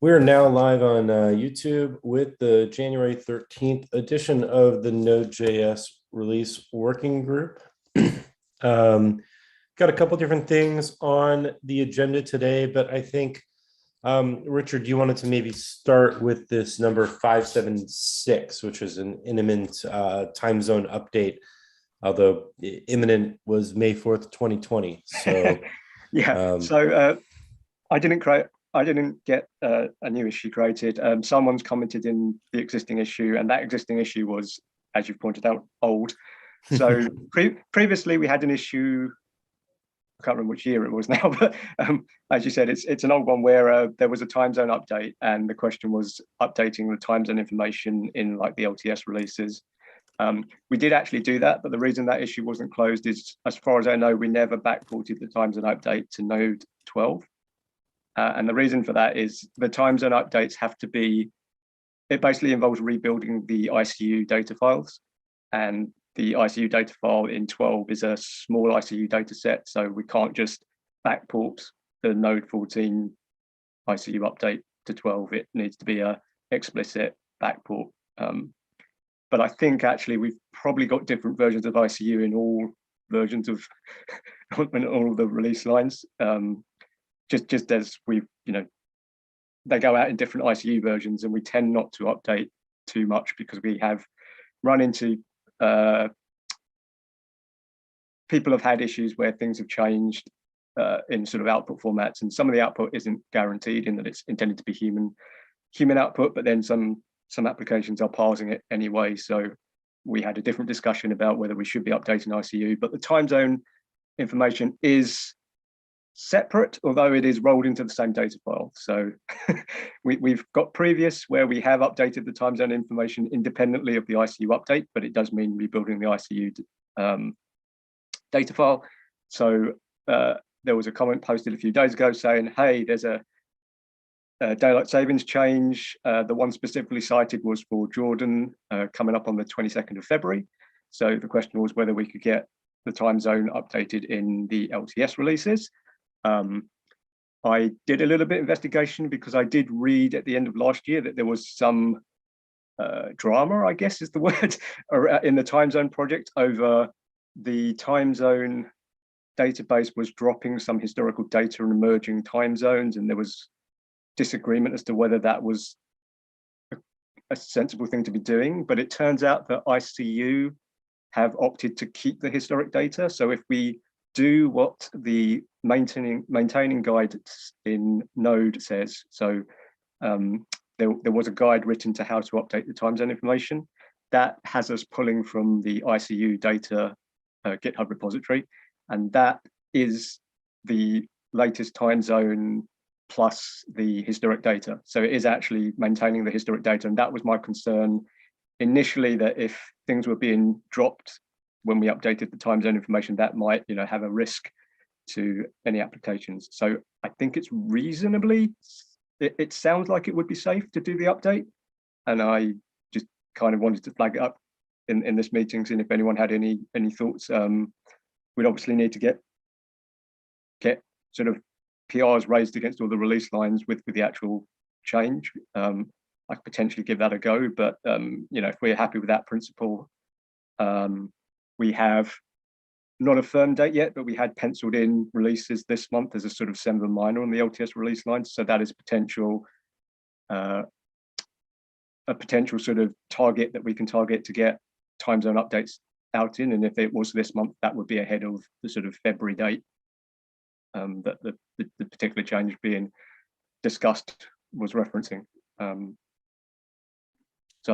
We're now live on YouTube with the January 13th edition of the Node.js release working group. Got a couple different things on the agenda today, but I think, Richard, you wanted to maybe start with this number 576, which is an imminent time zone update, although imminent was May 4th, 2020. So yeah, I didn't get a new issue created. Someone's commented in the existing issue, and that existing issue was, as you've pointed out, old. So previously we had an issue, I can't remember which year it was now, but as you said, it's an old one where there was a time zone update, and the question was updating the time zone information in like the LTS releases. We did actually do that, but the reason that issue wasn't closed is, as far as I know, we never backported the time zone update to Node 12. And the reason for that is the time zone updates have to be, it basically involves rebuilding the ICU data files. And the ICU data file in 12 is a small ICU data set. So we can't just backport the Node 14 ICU update to 12. It needs to be a explicit backport. But I think actually we've probably got different versions of ICU in all versions of in all of the release lines. Just as we've, they go out in different ICU versions, and we tend not to update too much because we have run into people have had issues where things have changed in sort of output formats, and some of the output isn't guaranteed in that it's intended to be human output, but then some applications are parsing it anyway. So we had a different discussion about whether we should be updating ICU, but the time zone information is separate, although it is rolled into the same data file. So we've got previous where we have updated the time zone information independently of the ICU update, but it does mean rebuilding the ICU data file. So there was a comment posted a few days ago saying, hey, there's a daylight savings change. The one specifically cited was for Jordan coming up on the 22nd of February. So the question was whether we could get the time zone updated in the LTS releases. I did a little bit of investigation because I did read at the end of last year that there was some drama, I guess is the word, in the time zone project over the time zone database was dropping some historical data and emerging time zones, and there was disagreement as to whether that was a sensible thing to be doing. But it turns out that ICU have opted to keep the historic data. So if we do what the maintaining guide in Node says, so there was a guide written to how to update the time zone information that has us pulling from the ICU data GitHub repository, and that is the latest time zone plus the historic data. So it is actually maintaining the historic data, and that was my concern initially, that if things were being dropped when we updated the time zone information, that might have a risk to any applications. So I think it's reasonably, it sounds like it would be safe to do the update, and I just kind of wanted to flag it up in this meeting, seeing if anyone had any thoughts. We'd obviously need to get sort of PRs raised against all the release lines with the actual change. I could potentially give that a go, but if we're happy with that principle, we have not a firm date yet, but we had penciled in releases this month as a sort of semi minor on the LTS release lines. So that is a potential sort of target that we can target to get time zone updates out in. And if it was this month, that would be ahead of the sort of February date that the particular change being discussed was referencing. So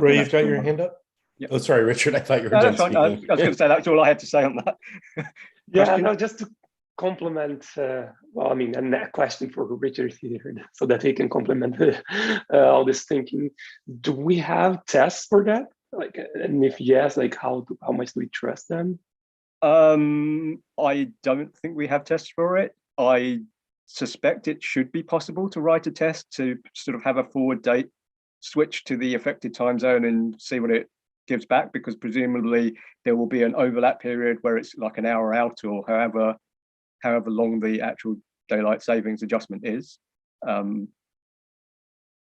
Ray, you've got your hand up? Yeah. Oh, sorry, Richard. I thought you were done speaking. I was going to say that's all I had to say on that. Yeah, no, just to complement. And a question for Richard here, so that he can complement all this thinking. Do we have tests for that? Like, and if yes, like how much do we trust them? I don't think we have tests for it. I suspect it should be possible to write a test to sort of have a forward date switch to the affected time zone and see what it gives back, because presumably there will be an overlap period where it's like an hour out, or however long the actual daylight savings adjustment is.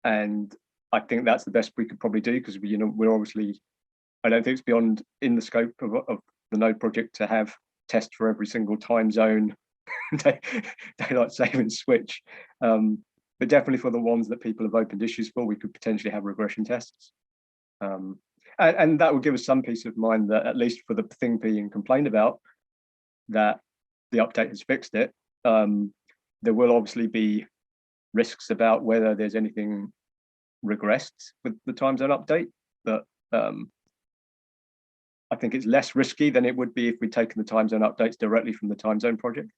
and I think that's the best we could probably do, because we're obviously, I don't think it's beyond in the scope of the Node project to have tests for every single time zone, daylight saving switch. But definitely for the ones that people have opened issues for, we could potentially have regression tests. And that would give us some peace of mind that at least for the thing being complained about, that the update has fixed it. There will obviously be risks about whether there's anything regressed with the time zone update, but I think it's less risky than it would be if we'd taken the time zone updates directly from the time zone project.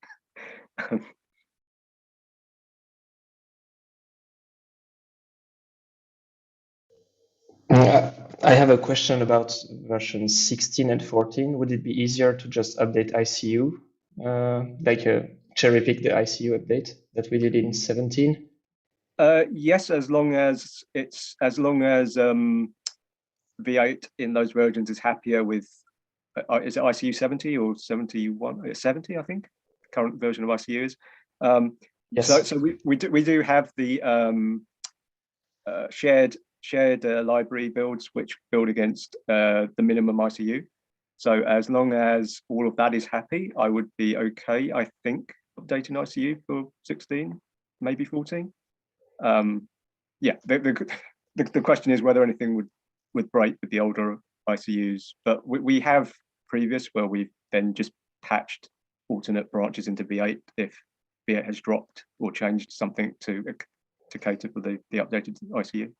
I have a question about version 16 and 14. Would it be easier to just update ICU, like cherry pick the ICU update that we did in 17? Yes, as long as V8 in those versions is happier with, is it ICU 70 or 71? 70, I think, current version of ICU is. Yes. So we do have the shared library builds which build against the minimum ICU. So as long as all of that is happy, I would be okay, I think, updating ICU for 16, maybe 14. Yeah, the question is whether anything would break with the older ICUs, but we have previous where we've then just patched alternate branches into V8 if V8 has dropped or changed something to cater for the updated ICU.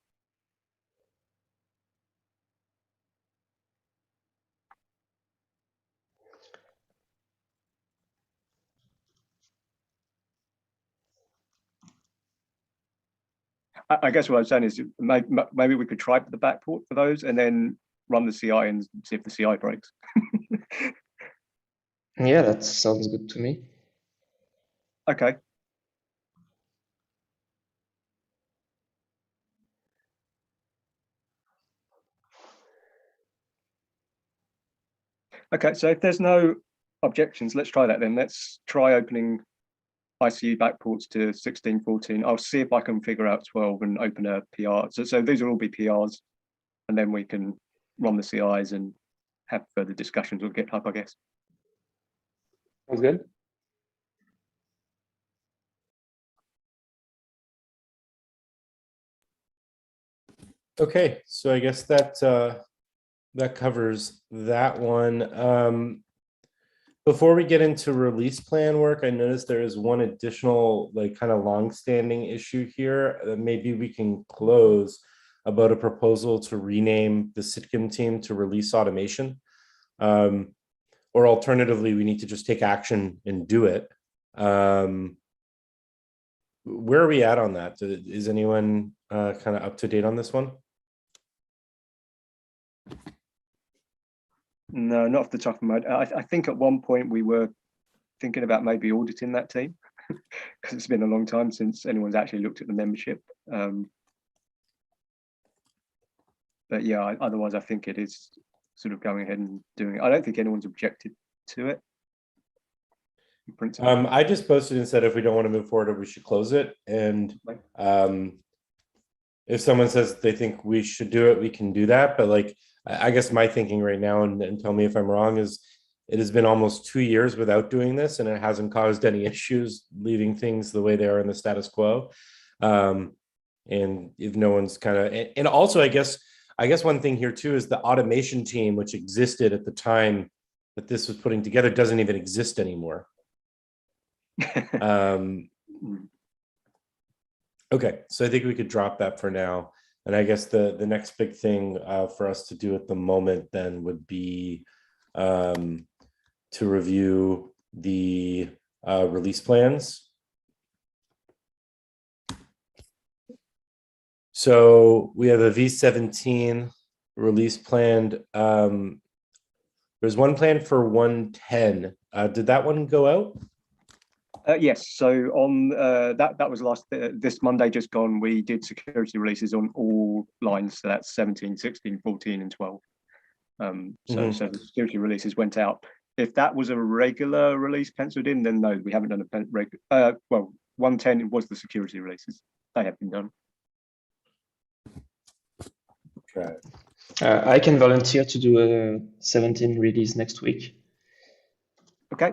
I guess what I'm saying is maybe we could try the backport for those and then run the CI and see if the CI breaks. Yeah, that sounds good to me. Okay. Okay, so if there's no objections, let's try that then. Let's try opening ICU backports to 16, 14. I'll see if I can figure out 12 and open a PR. So these will all be PRs, and then we can run the CIs and have further discussions with GitHub, I guess. Sounds good. Okay, so I guess that that covers that one. Before we get into release plan work, I noticed there is one additional kind of long-standing issue here that maybe we can close about a proposal to rename the Sitcom team to release automation. Or alternatively, we need to just take action and do it. Where are we at on that? Is anyone kind of up to date on this one? No, not off the top of my head. I think at one point we were thinking about maybe auditing that team because it's been a long time since anyone's actually looked at the membership. But yeah, otherwise I think it is sort of going ahead and doing it. I don't think anyone's objected to it. I just posted and said if we don't want to move forward, we should close it. And if someone says they think we should do it, we can do that. But I guess my thinking right now, and tell me if I'm wrong, is it has been almost 2 years without doing this, and it hasn't caused any issues, leaving things the way they are in the status quo. And if no one's kind of, and also I guess one thing here too is the automation team, which existed at the time that this was putting together, doesn't even exist anymore. Okay, so I think we could drop that for now. And I guess the next big thing for us to do at the moment then would be to review the release plans. So we have a V17 release planned. There's one planned for 110. Did that one go out? Yes, so on that was this Monday just gone, we did security releases on all lines, so that's 17, 16, 14 and 12. So the security releases went out. If that was a regular release penciled in, then no, we haven't done a well, 110 was the security releases. They have been done. Okay. I can volunteer to do a 17 release next week. Okay.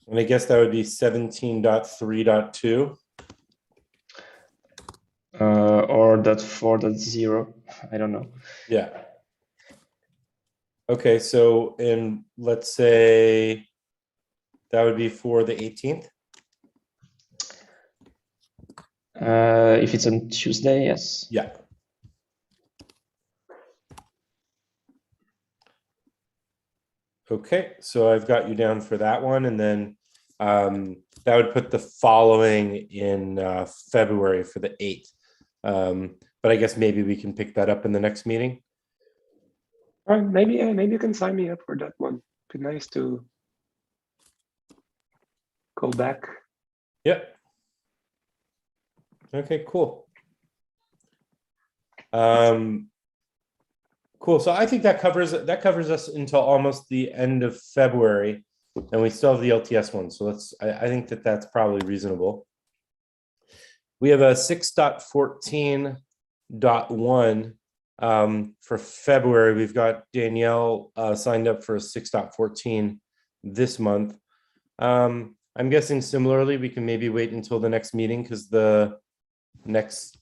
And I guess that would be 17.3.2. Or .4.0. I don't know. Yeah. Okay, so in let's say that would be for the 18th. If it's on Tuesday, yes. Yeah. Okay, so I've got you down for that one, and then that would put the following in February for the 8th. But I guess maybe we can pick that up in the next meeting. All right, maybe you can sign me up for that one. Be nice to go back. Yep. Okay, cool. Cool. So I think that covers us until almost the end of February, and we still have the LTS one. So I think that's probably reasonable. We have a 6.14.1 for February. We've got Danielle signed up for a 6.14 this month. I'm guessing similarly, we can maybe wait until the next meeting because the next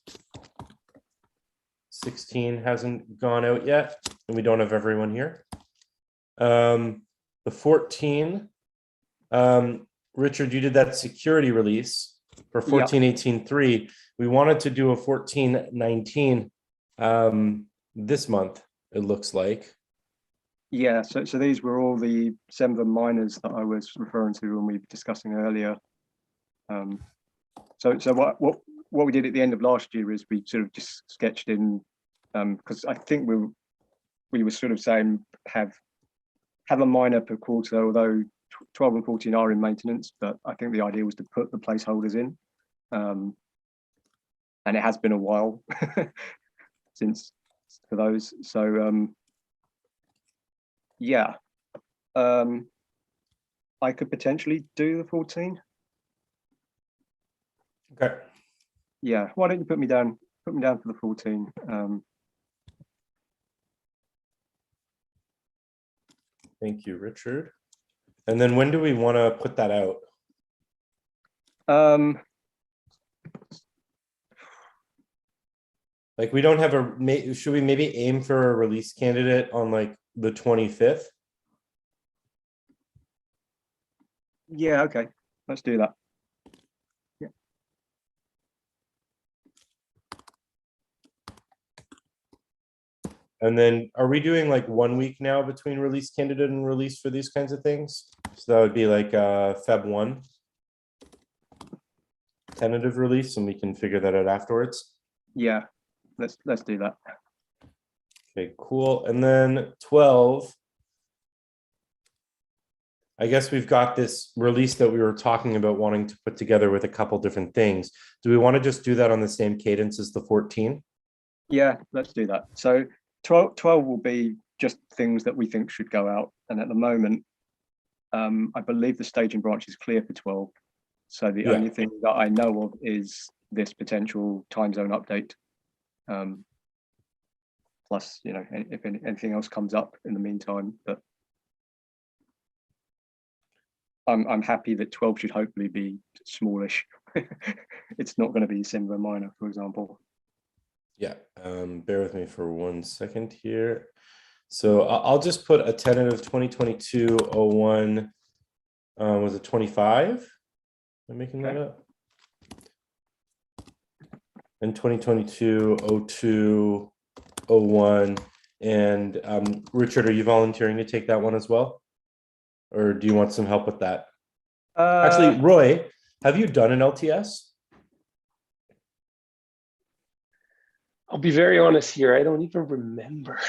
16 hasn't gone out yet, and we don't have everyone here. The 14, Richard, you did that security release for 14.18.3. We wanted to do a 14.19 this month, it looks like. Yeah, so these were all the Semver minors that I was referring to when we were discussing earlier. So what we did at the end of last year is we sort of just sketched in, because I think we were sort of saying have a minor per quarter, although 12 and 14 are in maintenance, but I think the idea was to put the placeholders in. And it has been a while since for those. So yeah, I could potentially do the 14. Okay. Yeah, why don't you put me down for the 14? Thank you, Richard. And then when do we want to put that out? Like we don't have should we maybe aim for a release candidate on like the 25th? Yeah, okay, let's do that. Yeah. And then are we doing like 1 week now between release candidate and release for these kinds of things? So that would be like Feb 1 tentative release, and we can figure that out afterwards. Yeah, let's do that. Okay, cool. And then 12. I guess we've got this release that we were talking about wanting to put together with a couple different things. Do we want to just do that on the same cadence as the 14? Yeah, let's do that. So 12 will be just things that we think should go out. And at the moment, I believe the staging branch is clear for 12. So the only thing that I know of is this potential time zone update. Plus, you know, if anything else comes up in the meantime, but I'm happy that 12 should hopefully be smallish. It's not going to be Semver minor, for example. Yeah, bear with me for 1 second here. So I'll just put a tentative 2022-01. Was it 25? Am I making that up? And 2022-02-01. And Richard, are you volunteering to take that one as well? Or do you want some help with that? Actually, Roy, have you done an LTS? I'll be very honest here. I don't even remember.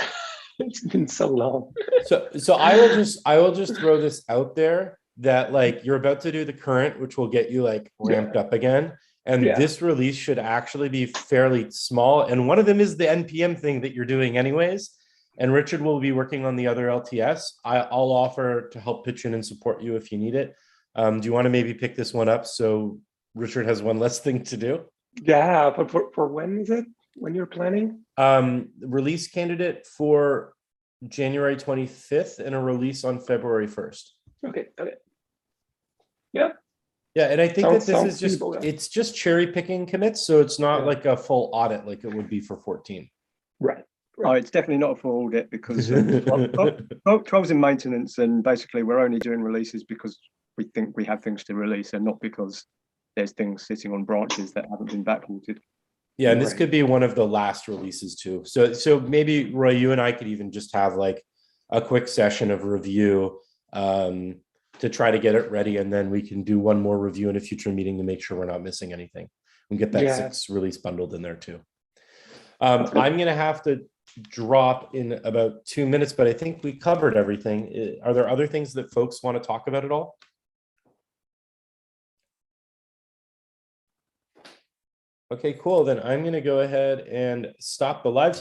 It's been so long. So I will just throw this out there that like you're about to do the current, which will get you like ramped up again. And this release should actually be fairly small. And one of them is the NPM thing that you're doing anyways. And Richard will be working on the other LTS. I'll offer to help pitch in and support you if you need it. Do you want to maybe pick this one up so Richard has one less thing to do? Yeah, but for when is it? When you're planning? Release candidate for January 25th and a release on February 1st. Okay. Okay. Yeah. Yeah, and I think that this Sounds is just, feasible, yeah. it's just cherry picking commits, so it's not Yeah. like a full audit like it would be for 14. Right. Oh, it's definitely not a full audit because 12's in maintenance, and basically we're only doing releases because we think we have things to release and not because there's things sitting on branches that haven't been backported. Yeah, and this Right. could be one of the last releases too. So maybe Roy, you and I could even just have like a quick session of review to try to get it ready, and then we can do one more review in a future meeting to make sure we're not missing anything. We can get that Yeah. 6 release bundled in there too. I'm gonna have to drop in about 2 minutes, but I think we covered everything. Are there other things that folks want to talk about at all? Okay, cool. Then I'm going to go ahead and stop the live stream.